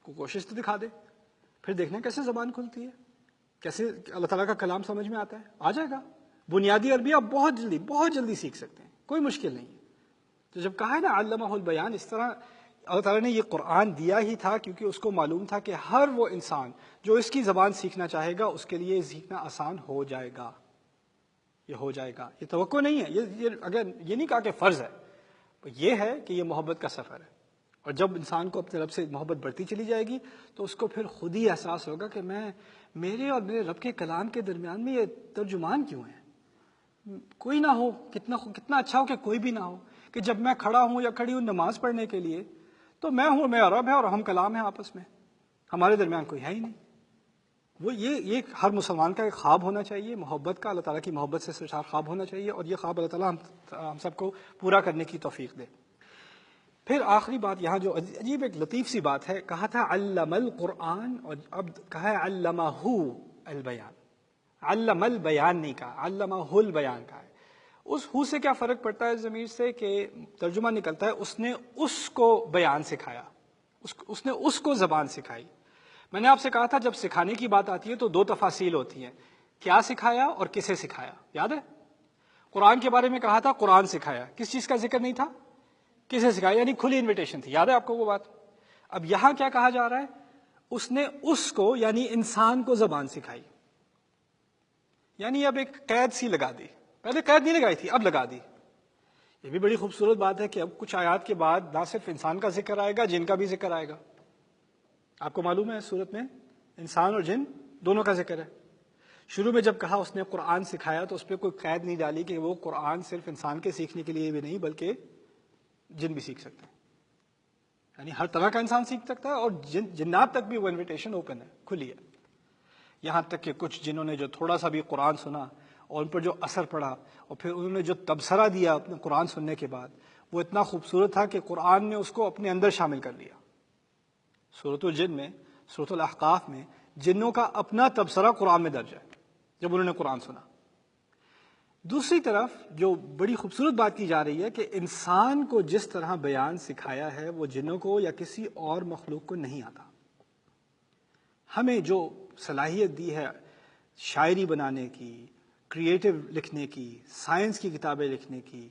کوئی کوشش تو دکھا دے، پھر دیکھنا کیسے زبان کھلتی ہے، کیسے اللہ تعالیٰ کا کلام سمجھ میں آتا ہے، آ جائے گا۔ بنیادی عربی آپ بہت جلدی سیکھ سکتے ہیں، کوئی مشکل نہیں ہے۔ تو جب کہا ہے نا علمہ البیان، اس طرح اللہ تعالیٰ نے یہ قرآن دیا ہی تھا کیونکہ اس کو معلوم تھا کہ ہر وہ انسان جو اس کی زبان سیکھنا چاہے گا اس کے لیے سیکھنا آسان ہو جائے گا، یہ ہو جائے گا، یہ توقع نہیں ہے، یہ نہیں کہا کہ فرض ہے، یہ ہے کہ یہ محبت کا سفر ہے۔ اور جب انسان کو اپنے رب سے محبت بڑھتی چلی جائے گی تو اس کو پھر خود ہی احساس ہوگا کہ میرے اور میرے رب کے کلام کے درمیان میں یہ ترجمان کیوں ہے؟ کوئی نہ ہو، کتنا اچھا ہو کہ کوئی بھی نہ ہو، کہ جب میں کھڑا ہوں یا کھڑی ہوں نماز پڑھنے کے لیے تو میں ہوں، میرا رب ہے اور ہم کلام ہیں آپس میں، ہمارے درمیان کوئی ہے ہی نہیں۔ وہ یہ ہر مسلمان کا ایک خواب ہونا چاہیے، محبت کا، اللہ تعالیٰ کی محبت سے سرشار خواب ہونا چاہیے، اور یہ خواب اللہ تعالیٰ ہم سب کو پورا کرنے کی توفیق دے۔ پھر آخری بات یہاں جو عجیب ایک لطیف سی بات ہے، کہا تھا علم القرآن، اور اب کہا ہے علمہ البیان، علم البیان نہیں کہا، علمہ البیان کہا ہے۔ اس ہو سے کیا فرق پڑتا ہے ضمیر سے، کہ ترجمہ نکلتا ہے اس نے اس کو بیان سکھایا، اس نے اس کو زبان سکھائی۔ میں نے آپ سے کہا تھا جب سکھانے کی بات آتی ہے تو دو تفاصیل ہوتی ہیں، کیا سکھایا اور کسے سکھایا، یاد ہے؟ قرآن کے بارے میں کہا تھا قرآن سکھایا، کس چیز کا ذکر نہیں تھا؟ کسے سکھایا، یعنی کھلی انویٹیشن تھی، یاد ہے آپ کو وہ بات؟ اب یہاں کیا کہا جا رہا ہے، اس نے اس کو یعنی انسان کو زبان سکھائی، یعنی اب ایک قید سی لگا دی، پہلے قید نہیں لگائی تھی اب لگا دی۔ یہ بھی بڑی خوبصورت بات ہے کہ اب کچھ آیات کے بعد نہ صرف انسان کا ذکر آئے گا، جن کا بھی ذکر آئے گا۔ آپ کو معلوم ہے سورت میں انسان اور جن دونوں کا ذکر ہے۔ شروع میں جب کہا اس نے قرآن سکھایا تو اس پہ کوئی قید نہیں ڈالی کہ وہ قرآن صرف انسان کے سیکھنے کے لیے بھی نہیں بلکہ جن بھی سیکھ سکتے ہیں، یعنی ہر طرح کا انسان سیکھ سکتا ہے، اور جنات تک بھی وہ انویٹیشن اوپن ہے، کھلی ہے۔ یہاں تک کہ کچھ جنہوں نے جو تھوڑا سا بھی قرآن سنا اور ان پر جو اثر پڑا اور پھر انہوں نے جو تبصرہ دیا اپنے قرآن سننے کے بعد، وہ اتنا خوبصورت تھا کہ قرآن نے اس کو اپنے اندر شامل کر لیا۔ سورۃ الجن میں، سورۃ الاحقاف میں جنوں کا اپنا تبصرہ قرآن میں درج ہے جب انہوں نے قرآن سنا۔ دوسری طرف جو بڑی خوبصورت بات کی جا رہی ہے کہ انسان کو جس طرح بیان سکھایا ہے وہ جنوں کو یا کسی اور مخلوق کو نہیں آتا۔ ہمیں جو صلاحیت دی ہے شاعری بنانے کی، کریٹو لکھنے کی، سائنس کی کتابیں لکھنے کی،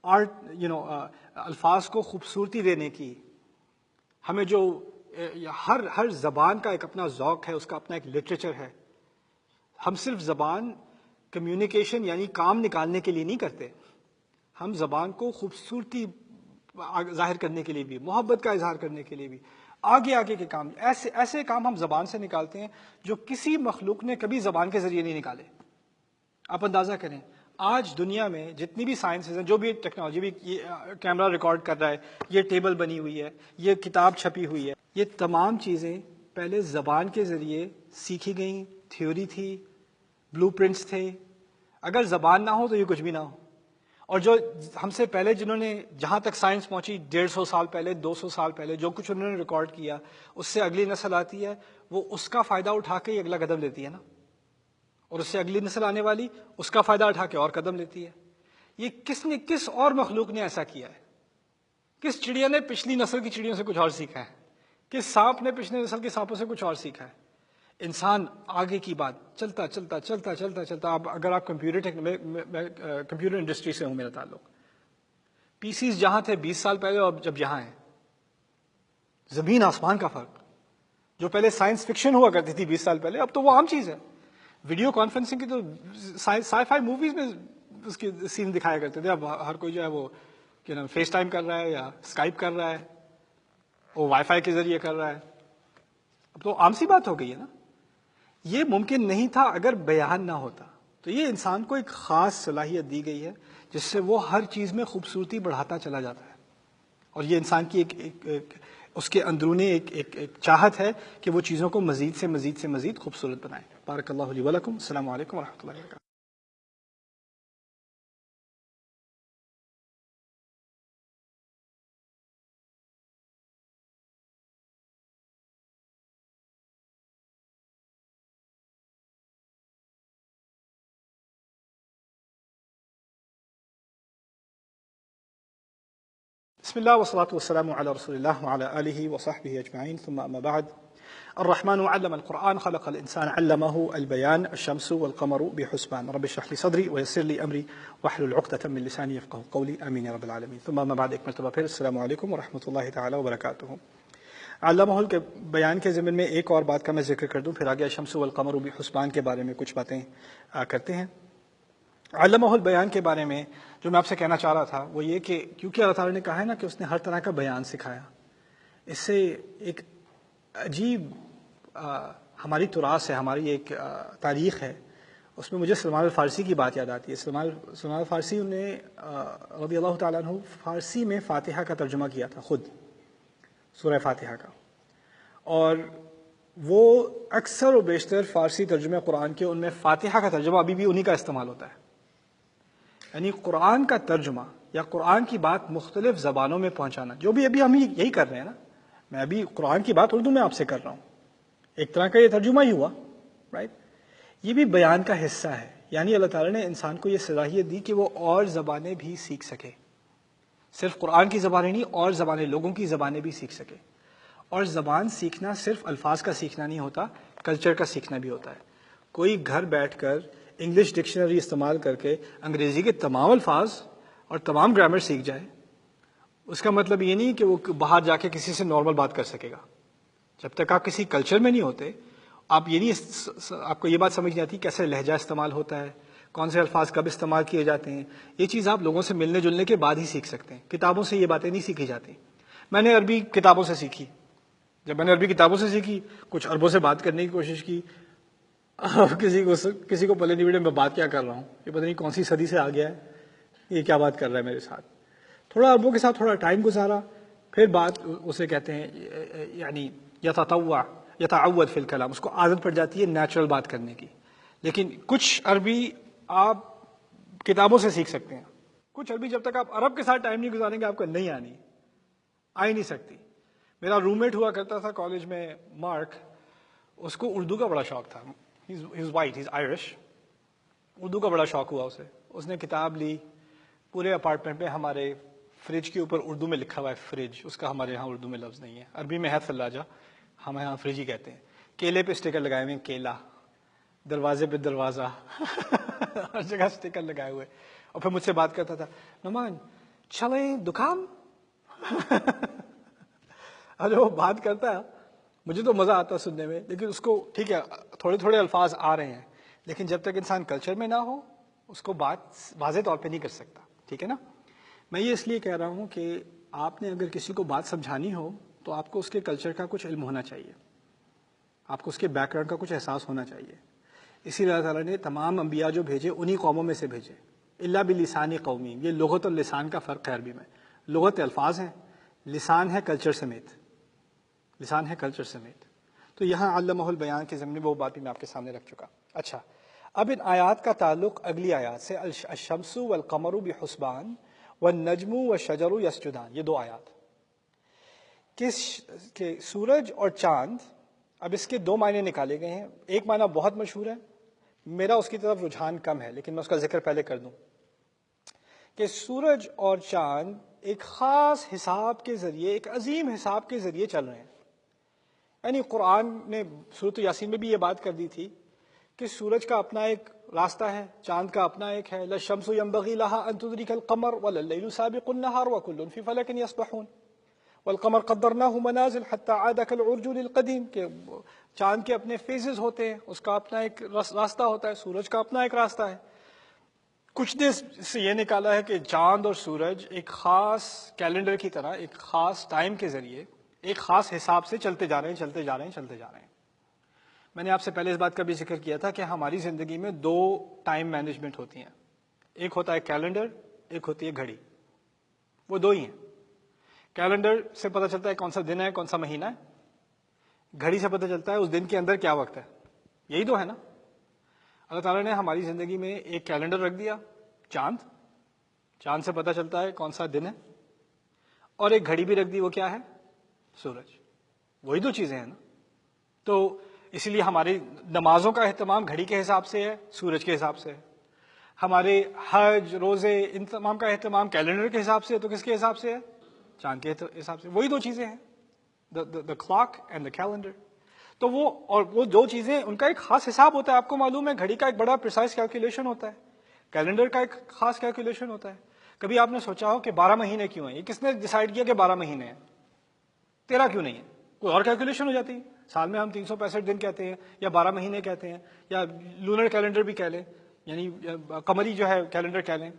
آرٹ الفاظ کو خوبصورتی دینے کی، ہمیں جو ہر زبان کا ایک اپنا ذوق ہے، اس کا اپنا ایک لٹریچر ہے۔ ہم صرف زبان کمیونیکیشن یعنی کام نکالنے کے لیے نہیں کرتے، ہم زبان کو خوبصورتی ظاہر کرنے کے لیے بھی، محبت کا اظہار کرنے کے لیے بھی، آگے کے کام، ایسے کام ہم زبان سے نکالتے ہیں جو کسی مخلوق نے کبھی زبان کے ذریعے نہیں نکالے۔ آپ اندازہ کریں آج دنیا میں جتنی بھی سائنسز ہیں، جو بھی ٹیکنالوجی بھی، یہ کیمرہ ریکارڈ کر رہا ہے، یہ ٹیبل بنی ہوئی ہے، یہ کتاب چھپی ہوئی ہے، یہ تمام چیزیں پہلے زبان کے ذریعے سیکھی گئیں، تھیوری تھی، بلو پرنٹس تھے. اگر زبان نہ ہو تو یہ کچھ بھی نہ ہو. اور جو ہم سے پہلے جنہوں نے، جہاں تک سائنس پہنچی 150 سال پہلے، 200 سال پہلے، جو کچھ انہوں نے ریکارڈ کیا، اس سے اگلی نسل آتی ہے، وہ اس کا فائدہ اٹھا کے ہی اگلا قدم لیتی ہے نا، اور اس سے اگلی نسل آنے والی اس کا فائدہ اٹھا کے اور قدم لیتی ہے. یہ کس اور مخلوق نے ایسا کیا ہے؟ کس چڑیا نے پچھلی نسل کی چڑیوں سے کچھ اور سیکھا ہے؟ کس سانپ نے پچھلی نسل کے سانپوں سے کچھ اور سیکھا ہے؟ انسان آگے کی بات چلتا چلتا چلتا چلتا چلتا. اگر آپ کمپیوٹر انڈسٹری سے ہوں، میرا تعلق، پی سیز جہاں تھے 20 سال پہلے اور جب یہاں ہیں، زمین آسمان کا فرق. جو پہلے سائنس فکشن ہوا کرتی تھی 20 سال پہلے، اب تو وہ عام چیز ہے. ویڈیو کانفرنسنگ کی تو سائی فائی موویز میں اس کے سین دکھایا کرتے تھے. اب ہر کوئی جو ہے وہ فیس ٹائم کر رہا ہے یا اسکائپ کر رہا ہے، وہ وائی فائی کے ذریعے کر رہا ہے. اب تو عام سی بات ہو گئی ہے نا. یہ ممکن نہیں تھا اگر بیان نہ ہوتا. تو یہ انسان کو ایک خاص صلاحیت دی گئی ہے جس سے وہ ہر چیز میں خوبصورتی بڑھاتا چلا جاتا ہے. اور یہ انسان کی اس کے اندرونی ایک چاہت ہے کہ وہ چیزوں کو مزید سے مزید خوبصورت بنائے. بارک اللہ لی ولکم. السلام علیکم ورحمۃ اللہ وبرکاتہ. بسم الله والصلاة والسلام على رسول الله وعلى آله وصحبه أجمعين، ثم أما بعد. الرحمن علم القرآن خلق الإنسان علمه البيان الشمس والقمر بحسبان رب اشرح لي صدري ويسر لي أمري واحلل عقدة من لساني يفقهوا قولي آمين يا رب العالمين. ثم أما بعد، ایک مرتبہ پھر السلام علیکم ورحمۃ اللہ تعالی وبرکاتہ. علمہ کے بیان کے ضمن میں ایک اور بات کا میں ذکر کر دوں، پھر آگے الشمس والقمر بحسبان کے بارے میں کچھ باتیں کرتے ہیں. علمہ البیان کے بارے میں جو میں آپ سے کہنا چاہ رہا تھا وہ یہ کہ کیونکہ اللہ تعالیٰ نے کہا ہے نا کہ اس نے ہر طرح کا بیان سکھایا، اس سے ایک عجیب ہماری تراث ہے، ہماری ایک تاریخ ہے. اس میں مجھے سلمان الفارسی کی بات یاد آتی ہے. سلمان الفارسی نے رضی اللہ تعالیٰ عنہ فارسی میں فاتحہ کا ترجمہ کیا تھا، خود سورہ فاتحہ کا. اور وہ اکثر و بیشتر فارسی ترجمہ قرآن کے ان میں فاتحہ کا ترجمہ ابھی بھی انہی کا استعمال ہوتا ہے. یعنی قرآن کا ترجمہ یا قرآن کی بات مختلف زبانوں میں پہنچانا، جو بھی ابھی ہم یہی کر رہے ہیں نا. میں ابھی قرآن کی بات اردو میں آپ سے کر رہا ہوں، ایک طرح کا یہ ترجمہ ہی ہوا، رائٹ. یہ بھی بیان کا حصہ ہے. یعنی اللہ تعالیٰ نے انسان کو یہ صلاحیت دی کہ وہ اور زبانیں بھی سیکھ سکے. صرف قرآن کی زبانیں نہیں، اور زبانیں، لوگوں کی زبانیں بھی سیکھ سکے. اور زبان سیکھنا صرف الفاظ کا سیکھنا نہیں ہوتا، کلچر کا سیکھنا بھی ہوتا ہے. کوئی گھر بیٹھ کر انگلش ڈکشنری استعمال کر کے انگریزی کے تمام الفاظ اور تمام گرامر سیکھ جائے، اس کا مطلب یہ نہیں کہ وہ باہر جا کے کسی سے نارمل بات کر سکے گا. جب تک آپ کسی کلچر میں نہیں ہوتے، آپ کو یہ بات سمجھ نہیں آتی کیسے لہجہ استعمال ہوتا ہے، کون سے الفاظ کب استعمال کیے جاتے ہیں. یہ چیز آپ لوگوں سے ملنے جلنے کے بعد ہی سیکھ سکتے ہیں. کتابوں سے یہ باتیں نہیں سیکھی جاتی. میں نے عربی کتابوں سے سیکھی. جب میں نے عربی کتابوں سے سیکھی، کچھ عربوں سے بات کرنے کی کوشش کی، کسی کو پلے نہیں بیٹھے میں بات کیا کر رہا ہوں، یہ پتہ نہیں کون سی صدی سے آ گیا ہے، یہ کیا بات کر رہا ہے میرے ساتھ. تھوڑا عربوں کے ساتھ تھوڑا ٹائم گزارا، پھر بات اسے کہتے ہیں یعنی یتعود فی الکلام، اس کو عادت پڑ جاتی ہے نیچرل بات کرنے کی. لیکن کچھ عربی آپ کتابوں سے سیکھ سکتے ہیں، کچھ عربی جب تک آپ عرب کے ساتھ ٹائم نہیں گزاریں گے آپ کو نہیں آنی، آ ہی نہیں سکتی. میرا روم میٹ ہوا کرتا تھا کالج میں، مارک، اس کو اردو کا بڑا شوق تھا. He's white, he's Irish. Urdu کا بڑا شوق ہوا اسے. اس نے کتاب لی، پورے اپارٹمنٹ میں ہمارے فریج کے اوپر اردو میں لکھا ہوا ہے فریج، اس کا ہمارے یہاں اردو میں لفظ نہیں ہے. عربی میں ہے ثلاجہ، ہم یہاں فریج ہی کہتے ہیں. کیلے پہ اسٹیکر لگائے ہوئے ہیں، کیلا. دروازے پہ دروازہ، ہر جگہ اسٹیکر لگائے ہوئے. اور پھر مجھ سے بات کرتا تھا، نعمان چلیں دکان. اور جو وہ بات کرتا ہے مجھے تو مزہ آتا سننے میں، لیکن اس کو ٹھیک ہے تھوڑے تھوڑے الفاظ آ رہے ہیں، لیکن جب تک انسان کلچر میں نہ ہو اس کو بات واضح طور پہ نہیں کر سکتا. ٹھیک ہے نا. میں یہ اس لیے کہہ رہا ہوں کہ آپ نے اگر کسی کو بات سمجھانی ہو تو آپ کو اس کے کلچر کا کچھ علم ہونا چاہیے، آپ کو اس کے بیک گراؤنڈ کا کچھ احساس ہونا چاہیے. اسی لیے اللہ تعالیٰ نے تمام انبیاء جو بھیجے انہی قوموں میں سے بھیجے، الا بلسانی قومی. یہ لغت اور لسان کا فرق ہے عربی میں. لغت الفاظ ہیں، لسان ہے کلچر سمیت، لسان ہے کلچر سمیت. تو یہاں علمہ البیان کے ضمن میں وہ بات بھی میں آپ کے سامنے رکھ چکا. اچھا، اب ان آیات کا تعلق اگلی آیات سے، الشمس والقمر بحسبان والنجم والشجر یسجدان، یہ 2 آیات کہ سورج اور چاند. اب اس کے 2 معنی نکالے گئے ہیں. ایک معنی بہت مشہور ہے، میرا اس کی طرف رجحان کم ہے، لیکن میں اس کا ذکر پہلے کر دوں کہ سورج اور چاند ایک خاص حساب کے ذریعے، ایک عظیم حساب کے ذریعے چل رہے ہیں. یعنی قرآن نے سورۃ یاسین میں بھی یہ بات کر دی تھی کہ سورج کا اپنا ایک راستہ ہے، چاند کا اپنا ایک ہے. للشمس ينبغي لها ان تدرك القمر ولا الليل سابق النهار وكل في فلك يسبحون والقمر قدرناه منازل حتى عاد كالعرجون القديم. کہ چاند کے اپنے فیزز ہوتے ہیں، اس کا اپنا ایک راستہ ہوتا ہے، سورج کا اپنا ایک راستہ ہے. کچھ نے سے یہ نکالا ہے کہ چاند اور سورج ایک خاص کیلنڈر کی طرح ایک خاص ٹائم کے ذریعے ایک خاص حساب سے چلتے جا رہے ہیں، چلتے جا رہے ہیں، چلتے جا رہے ہیں. میں نے آپ سے پہلے اس بات کا بھی ذکر کیا تھا کہ ہماری زندگی میں 2 ٹائم مینجمنٹ ہوتی ہیں. ایک ہوتا ہے کیلنڈر، ایک ہوتی ہے گھڑی. وہ 2 ہی ہیں. کیلنڈر سے پتہ چلتا ہے کون سا دن ہے، کون سا مہینہ ہے. گھڑی سے پتہ چلتا ہے اس دن کے اندر کیا وقت ہے. یہی 2 ہے نا. اللہ تعالیٰ نے ہماری زندگی میں ایک کیلنڈر رکھ دیا، چاند. چاند سے پتہ چلتا ہے کون سا دن ہے. اور ایک گھڑی بھی رکھ دی، وہ کیا ہے؟ سورج. وہی 2 چیزیں ہیں نا. تو اسی لیے ہماری نمازوں کا اہتمام گھڑی کے حساب سے ہے، سورج کے حساب سے ہے. ہمارے حج، روزے، ان تمام کا اہتمام کیلنڈر کے حساب سے ہے، تو کس کے حساب سے ہے؟ چاند کے حساب سے. وہی 2 چیزیں ہیں، the clock and the calendar. تو وہ 2 چیزیں ان کا ایک خاص حساب ہوتا ہے. آپ کو معلوم ہے گھڑی کا ایک بڑا پریسائز کیلکولیشن ہوتا ہے، کیلنڈر کا ایک خاص کیلکولیشن ہوتا ہے. کبھی آپ نے سوچا ہو کہ 12 مہینے کیوں ہیں؟ یہ کس نے ڈیسائیڈ کیا کہ 12 مہینے ہیں؟ 13 کیوں نہیں ہے؟ کوئی اور کیلکولیشن ہو جاتی ہے. سال میں ہم 365 دن کہتے ہیں، یا 12 مہینے کہتے ہیں، یا لونر کیلنڈر بھی کہہ لیں، یعنی قمری جو ہے کیلنڈر کہہ لیں.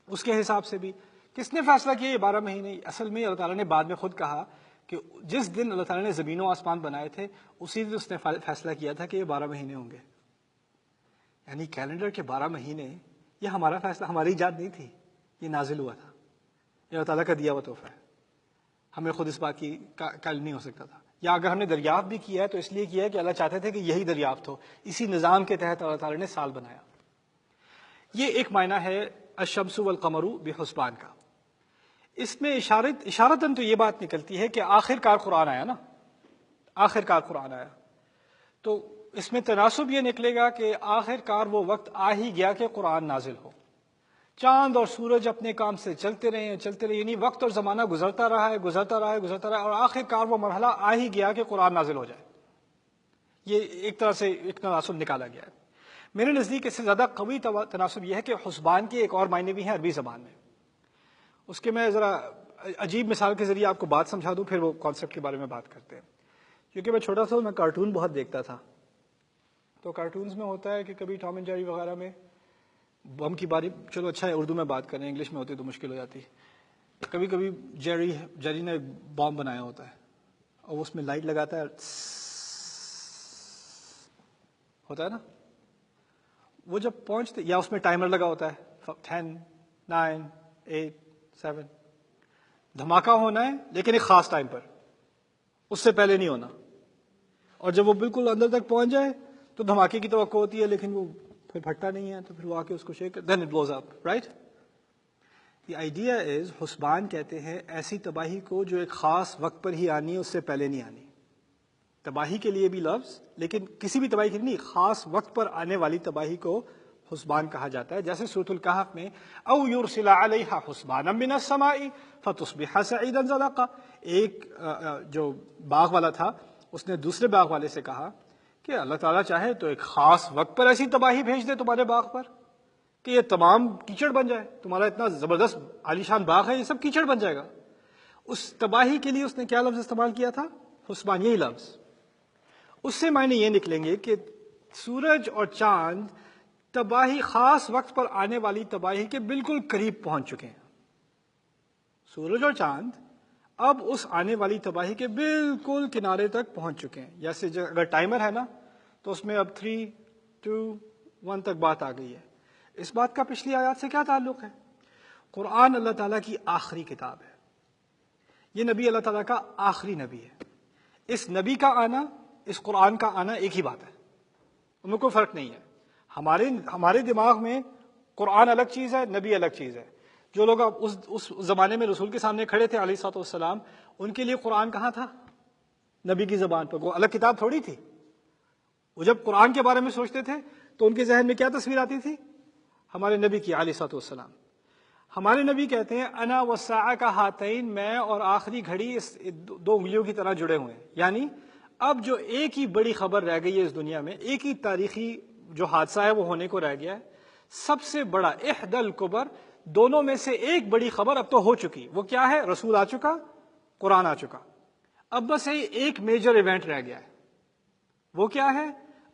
اس کے حساب سے بھی کس نے فیصلہ کیا یہ 12 مہینے؟ اصل میں اللہ تعالیٰ نے بعد میں خود کہا کہ جس دن اللہ تعالیٰ نے زمین و آسمان بنائے تھے اسی دن اس نے فیصلہ کیا تھا کہ یہ 12 مہینے ہوں گے. یعنی کیلنڈر کے 12 مہینے یہ ہمارا فیصلہ، ہماری ایجاد نہیں تھی، یہ نازل ہوا تھا، یہ اللہ تعالیٰ کا دیا ہوا تحفہ ہے. ہمیں خود اس بات کی قائل نہیں ہو سکتا تھا. یا اگر ہم نے دریافت بھی کیا ہے تو اس لیے کیا ہے کہ اللہ چاہتے تھے کہ یہی دریافت ہو. اسی نظام کے تحت اللہ تعالیٰ نے سال بنایا. یہ ایک معنی ہے الشمس والقمر بحسبان کا. اس میں اشارتاً تو یہ بات نکلتی ہے کہ آخر کار قرآن آیا نا، آخر کار قرآن آیا. تو اس میں تناسب یہ نکلے گا کہ آخر کار وہ وقت آ ہی گیا کہ قرآن نازل ہو. چاند اور سورج اپنے کام سے چلتے رہے، یعنی وقت اور زمانہ گزرتا رہا ہے، اور آخر کار وہ مرحلہ آ ہی گیا کہ قرآن نازل ہو جائے. یہ ایک طرح سے ایک تناسب نکالا گیا ہے. میرے نزدیک اس سے زیادہ قوی تناسب یہ ہے کہ حسبان کے ایک اور معنی بھی ہیں عربی زبان میں. اس کے میں ذرا عجیب مثال کے ذریعے آپ کو بات سمجھا دوں، پھر وہ کانسیپٹ کے بارے میں بات کرتے ہیں. کیونکہ میں چھوٹا تھا میں کارٹون بہت دیکھتا تھا. تو کارٹونز میں ہوتا ہے کہ کبھی ٹام اینڈ جیری وغیرہ میں بم کی باری، چلو اچھا ہے اردو میں بات کریں، انگلش میں ہوتی تو مشکل ہو جاتی. کبھی کبھی جیری نے بام بنایا ہوتا ہے اور اس میں لائٹ لگاتا ہے، ہوتا ہے نا. وہ جب پہنچتے، یا اس میں ٹائمر لگا ہوتا ہے 10 9 8 7، دھماکہ ہونا ہے لیکن ایک خاص ٹائم پر، اس سے پہلے نہیں ہونا. اور جب وہ بالکل اندر تک پہنچ جائے تو دھماکے کی توقع ہوتی ہے لیکن وہ پھر پھٹتا نہیں ہے، تو پھر وہ آ کے اس کو shake, then it blows up, right. The idea is, حسبان کہتے ہیں ایسی تباہی کو جو ایک خاص وقت پر ہی آنی ہے، اس سے پہلے نہیں آنی. تباہی کے لیے بھی لفظ، لیکن کسی بھی تباہی کے لیے نہیں، خاص وقت پر آنے والی تباہی کو حسبان کہا جاتا ہے. جیسے سورۃ الکہف میں او یرسل علیہا حسبانا من السماء فتصبح سعیدا زلقا، ایک جو باغ والا تھا اس نے دوسرے باغ والے سے کہا کہ اللہ تعالیٰ چاہے تو ایک خاص وقت پر ایسی تباہی بھیج دے تمہارے باغ پر کہ یہ تمام کیچڑ بن جائے، تمہارا اتنا زبردست عالیشان باغ ہے یہ سب کیچڑ بن جائے گا. اس تباہی کے لیے اس نے کیا لفظ استعمال کیا تھا؟ حسبان، یہی لفظ. اس سے معنی یہ نکلیں گے کہ سورج اور چاند تباہی، خاص وقت پر آنے والی تباہی کے بالکل قریب پہنچ چکے ہیں. سورج اور چاند اب اس آنے والی تباہی کے بالکل کنارے تک پہنچ چکے ہیں. جیسے اگر ٹائمر ہے نا تو اس میں اب 3 2, 1 تک بات آ گئی ہے. اس بات کا پچھلی آیات سے کیا تعلق ہے؟ قرآن اللہ تعالیٰ کی آخری کتاب ہے. یہ نبی اللہ تعالیٰ کا آخری نبی ہے. اس نبی کا آنا، اس قرآن کا آنا ایک ہی بات ہے، ان میں کوئی فرق نہیں ہے. ہمارے دماغ میں قرآن الگ چیز ہے، نبی الگ چیز ہے. جو لوگ اس زمانے میں رسول کے سامنے کھڑے تھے علیہ الصلوۃ والسلام، ان کے لیے قرآن کہاں تھا؟ نبی کی زبان پر. وہ الگ کتاب تھوڑی تھی. وہ جب قرآن کے بارے میں سوچتے تھے تو ان کے ذہن میں کیا تصویر آتی تھی؟ ہمارے نبی کی علیہ الصلوۃ والسلام. ہمارے نبی کہتے ہیں انا والساعہ کا ہاتین، میں اور آخری گھڑی اس 2 انگلیوں کی طرح جڑے ہوئے ہیں. یعنی اب جو ایک ہی بڑی خبر رہ گئی ہے اس دنیا میں، ایک ہی تاریخی جو حادثہ ہے وہ ہونے کو رہ گیا ہے. سب سے بڑا احدى الکبر، دونوں میں سے ایک بڑی خبر اب تو ہو چکی. وہ کیا ہے؟ رسول آ چکا، قرآن آ چکا. اب بس ایک میجر ایونٹ رہ گیا ہے. وہ کیا ہے؟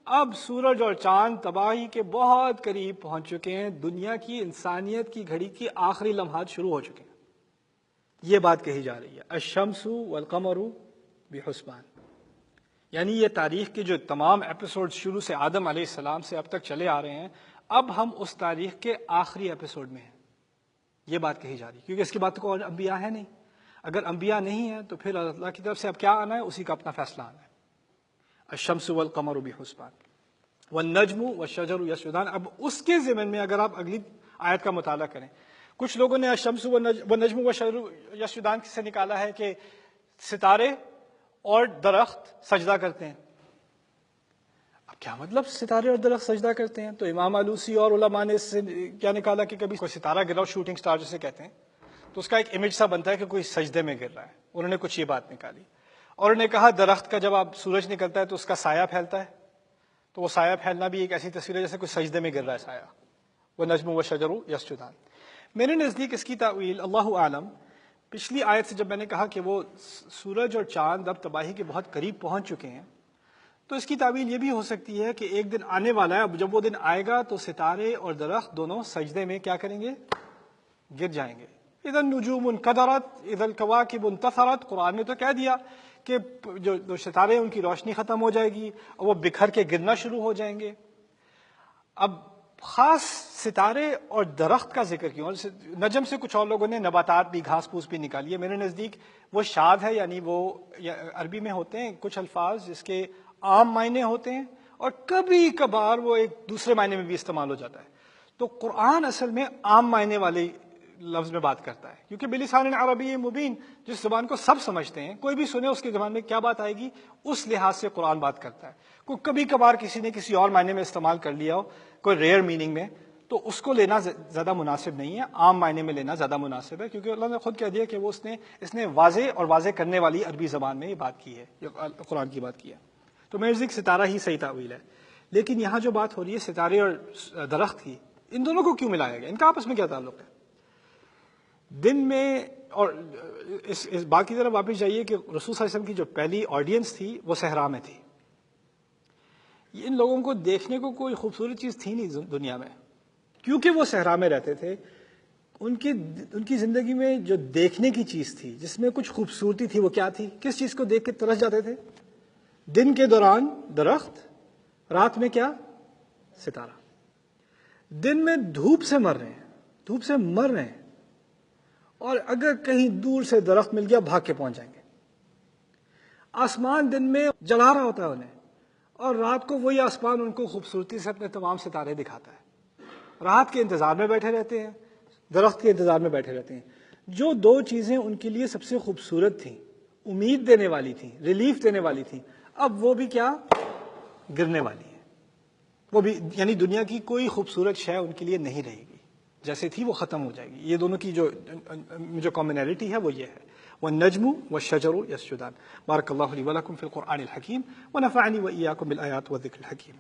اب سورج اور چاند تباہی کے بہت قریب پہنچ چکے ہیں. دنیا کی، انسانیت کی گھڑی کی آخری لمحات شروع ہو چکے ہیں. یہ بات کہی جا رہی ہے الشمس والقمر بحسبان. یعنی یہ تاریخ کے جو تمام ایپیسوڈ شروع سے آدم علیہ السلام سے اب تک چلے آ رہے ہیں، اب ہم اس تاریخ کے آخری ایپیسوڈ میں ہیں. یہ بات کہی جا رہی ہے کیونکہ اس کی بات کو اور انبیاء ہے نہیں. اگر انبیاء نہیں ہیں تو پھر اللہ کی طرف سے اب کیا آنا ہے؟ اسی کا اپنا فیصلہ آنا ہے. الشمس والقمر بحسبان والنجم والشجر یسجدان. اب اس کے ضمن میں اگر آپ اگلی آیت کا مطالعہ کریں، کچھ لوگوں نے الشمس والنجم والشجر یسجدان سے نکالا ہے کہ ستارے اور درخت سجدہ کرتے ہیں. اب کیا مطلب ستارے اور درخت سجدہ کرتے ہیں؟ تو امام آلوسی اور علماء نے اس سے کیا نکالا کہ کبھی کوئی ستارہ گر رہا ہو، شوٹنگ سٹار جسے کہتے ہیں، تو اس کا ایک امیج سا بنتا ہے کہ کوئی سجدے میں گر رہا ہے. انہوں نے کچھ یہ بات نکالی. اور انہوں نے کہا درخت کا جب آپ سورج نکلتا ہے تو اس کا سایہ پھیلتا ہے، تو وہ سایہ پھیلنا بھی ایک ایسی تصویر ہے جیسے کوئی سجدے میں گر رہا ہے سایہ. والنجم والشجر یسجدان. میرے نزدیک اس کی تاویل اللہ عالم، پچھلی آیت سے جب میں نے کہا کہ وہ سورج اور چاند اب تباہی کے بہت قریب پہنچ چکے ہیں، تو اس کی تعویل یہ بھی ہو سکتی ہے کہ ایک دن آنے والا ہے، اب جب وہ دن آئے گا تو ستارے اور درخت دونوں سجدے میں کیا کریں گے؟ گر جائیں گے. اذا النجوم انکدرت اذا الکواکب انتثرت. قرآن نے تو کہہ دیا کہ جو ستارے ان کی روشنی ختم ہو جائے گی اور وہ بکھر کے گرنا شروع ہو جائیں گے. اب خاص ستارے اور درخت کا ذکر کیوں؟ نجم سے کچھ اور لوگوں نے نباتات بھی، گھاس پھوس بھی نکالی ہے. میرے نزدیک وہ شاذ ہے، یعنی وہ عربی میں ہوتے ہیں کچھ الفاظ جس کے عام معنی ہوتے ہیں اور کبھی کبھار وہ ایک دوسرے معنی میں بھی استعمال ہو جاتا ہے. تو قرآن اصل میں عام معنی والے لفظ میں بات کرتا ہے کیونکہ بلسان عربی مبین، جس زبان کو سب سمجھتے ہیں، کوئی بھی سنے اس کی زبان میں کیا بات آئے گی، اس لحاظ سے قرآن بات کرتا ہے. کوئی کبھی کبھار کسی نے کسی اور معنی میں استعمال کر لیا ہو، کوئی ریئر میننگ میں، تو اس کو لینا زیادہ مناسب نہیں ہے. عام معنی میں لینا زیادہ مناسب ہے کیونکہ اللہ نے خود کہہ دیا کہ وہ اس نے واضح اور واضح کرنے والی عربی زبان میں یہ بات کی ہے، قرآن کی بات کی ہے. تو میرے نزدیک ستارہ ہی صحیح تعویل ہے. لیکن یہاں جو بات ہو رہی ہے ستارے اور درخت کی، ان دونوں کو کیوں ملایا گیا؟ ان کا آپس میں کیا تعلق ہے؟ دن میں، اور اس بات کی طرف واپس جائیے کہ رسول صلی اللہ علیہ وسلم کی جو پہلی آڈینس تھی وہ صحرا میں تھی. ان لوگوں کو دیکھنے کو کوئی خوبصورت چیز تھی نہیں دنیا میں، کیونکہ وہ صحرا میں رہتے تھے. ان کی زندگی میں جو دیکھنے کی چیز تھی، جس میں کچھ خوبصورتی تھی، وہ کیا تھی؟ کس چیز کو دیکھ کے ترس جاتے تھے؟ دن کے دوران درخت، رات میں کیا؟ ستارہ. دن میں دھوپ سے مر رہے ہیں، اور اگر کہیں دور سے درخت مل گیا بھاگ کے پہنچ جائیں گے. آسمان دن میں جلا رہا ہوتا ہے انہیں، اور رات کو وہی آسمان ان کو خوبصورتی سے اپنے تمام ستارے دکھاتا ہے. رات کے انتظار میں بیٹھے رہتے ہیں، درخت کے انتظار میں بیٹھے رہتے ہیں. جو 2 چیزیں ان کے لیے سب سے خوبصورت تھیں، امید دینے والی تھیں، ریلیف دینے والی تھیں، اب وہ بھی کیا؟ گرنے والی ہیں. وہ بھی، یعنی دنیا کی کوئی خوبصورت شے ان کے لیے نہیں رہے گی، جیسے تھی وہ ختم ہو جائے گی. یہ دونوں کی جو کامنالٹی ہے وہ یہ ہے. والنجم والشجر یسجدان. بارک اللہ لی ولکم فی القرآن الحکیم ونفعنی وإیاکم بالآیات والذکر الحکیم.